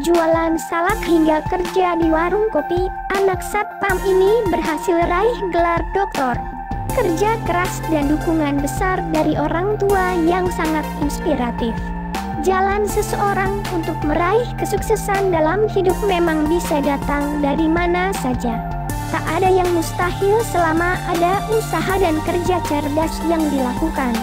jualan salak hingga kerja di warung kopi, anak satpam ini berhasil raih gelar doktor. Kerja keras dan dukungan besar dari orang tua yang sangat inspiratif. Jalan seseorang untuk meraih kesuksesan dalam hidup memang bisa datang dari mana saja. Tak ada yang mustahil selama ada usaha dan kerja cerdas yang dilakukan.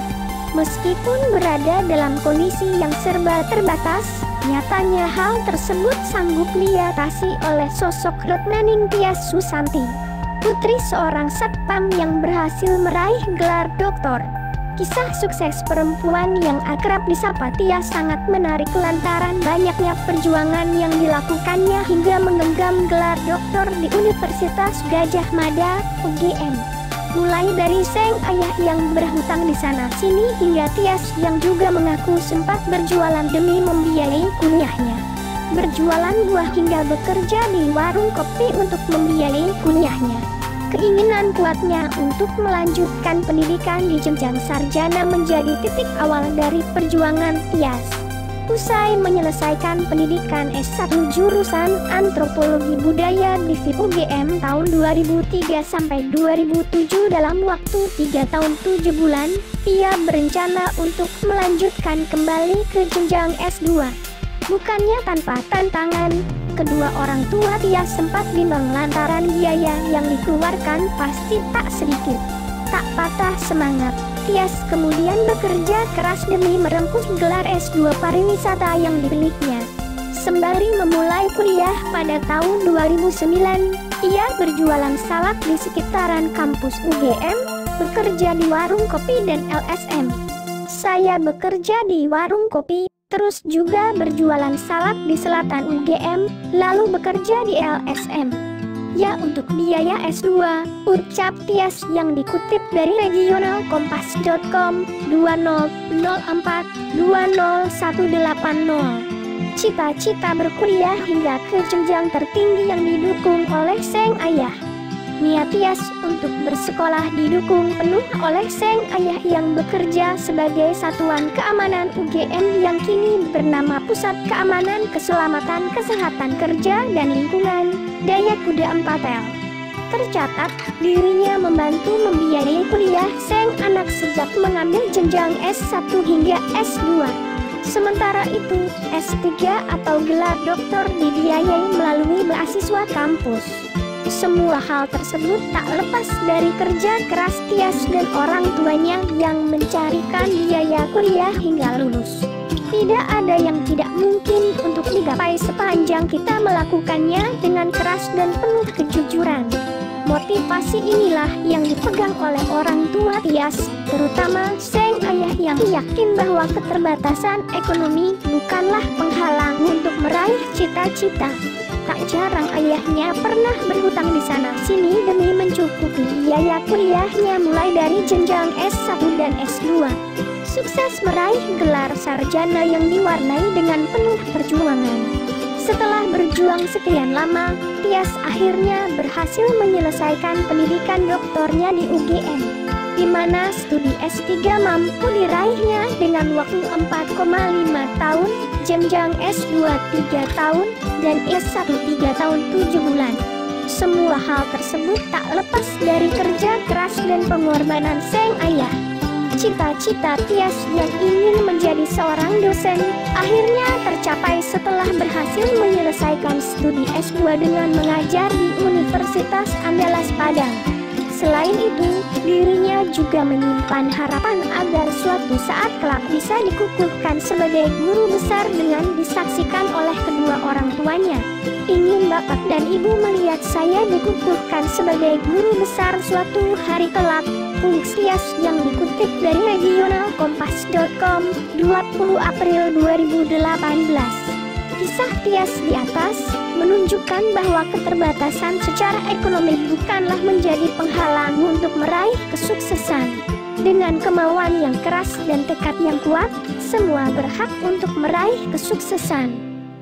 Meskipun berada dalam kondisi yang serba terbatas, nyatanya hal tersebut sanggup diatasi oleh sosok Retnaning Tias Susanti, putri seorang satpam yang berhasil meraih gelar doktor. Kisah sukses perempuan yang akrab disapa Tias sangat menarik lantaran banyaknya perjuangan yang dilakukannya hingga menggenggam gelar doktor di Universitas Gadjah Mada, UGM. Mulai dari sang ayah yang berhutang di sana sini hingga Tias yang juga mengaku sempat berjualan demi membiayai kuliahnya. Berjualan buah hingga bekerja di warung kopi untuk membiayai kuliahnya. Keinginan kuatnya untuk melanjutkan pendidikan di jenjang sarjana menjadi titik awal dari perjuangan Tias. Usai menyelesaikan pendidikan S1 jurusan Antropologi Budaya di FIP UGM tahun 2003 sampai 2007 dalam waktu 3 tahun 7 bulan, ia berencana untuk melanjutkan kembali ke jenjang S2. Bukannya tanpa tantangan, kedua orang tua Tias sempat bimbang lantaran biaya yang dikeluarkan pasti tak sedikit. Tak patah semangat, Tias kemudian bekerja keras demi merengkuh gelar S2 pariwisata yang dimilikinya. Sembari memulai kuliah pada tahun 2009, ia berjualan salak di sekitaran kampus UGM, bekerja di warung kopi dan LSM. Saya bekerja di warung kopi, terus juga berjualan salak di selatan UGM, lalu bekerja di LSM. Ya untuk biaya S2, ucap Tias yang dikutip dari regionalkompas.com 2004-20180. Cita-cita berkuliah hingga ke jenjang tertinggi yang didukung oleh sang ayah. Niat Tias untuk bersekolah didukung penuh oleh sang ayah yang bekerja sebagai Satuan Keamanan UGM yang kini bernama Pusat Keamanan Keselamatan Kesehatan Kerja dan Lingkungan, Dayakuda 4L. Tercatat, dirinya membantu membiayai kuliah sang anak sejak mengambil jenjang S1 hingga S2. Sementara itu, S3 atau gelar doktor dibiayai melalui beasiswa kampus. Semua hal tersebut tak lepas dari kerja keras Tias dan orang tuanya yang mencarikan biaya kuliah hingga lulus. Tidak ada yang tidak mungkin untuk digapai sepanjang kita melakukannya dengan keras dan penuh kejujuran. Motivasi inilah yang dipegang oleh orang tua Tias, terutama sang ayah yang yakin bahwa keterbatasan ekonomi bukanlah penghalang untuk meraih cita-cita. Tak jarang ayahnya pernah berhutang di sana sini demi mencukupi biaya kuliahnya mulai dari jenjang S1 dan S2. Sukses meraih gelar sarjana yang diwarnai dengan penuh perjuangan. Setelah berjuang sekian lama, Tias akhirnya berhasil menyelesaikan pendidikan doktornya di UGM, di mana studi S3 mampu diraihnya dengan waktu 4,5 tahun, jenjang S2 3 tahun, dan S1 3 tahun 7 bulan. Semua hal tersebut tak lepas dari kerja keras dan pengorbanan sang ayah. Cita-cita Tias yang ingin menjadi seorang dosen akhirnya tercapai setelah berhasil menyelesaikan studi S2 dengan mengajar di Universitas Andalas Padang. Selain itu, dirinya juga menyimpan harapan agar suatu saat kelak bisa dikukuhkan sebagai guru besar dengan disaksikan oleh kedua orang tuanya. Ingin bapak dan ibu melihat saya dikukuhkan sebagai guru besar suatu hari kelak, Tias yang dikutip dari regionalkompas.com 20 April 2018. Kisah Tias di atas menunjukkan bahwa keterbatasan secara ekonomi bukanlah menjadi penghalang untuk meraih kesuksesan. Dengan kemauan yang keras dan tekad yang kuat, semua berhak untuk meraih kesuksesan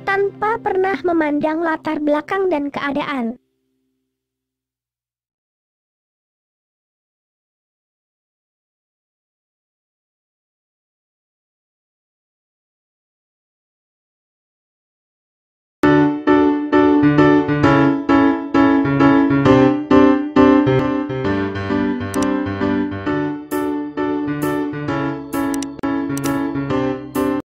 tanpa pernah memandang latar belakang dan keadaan.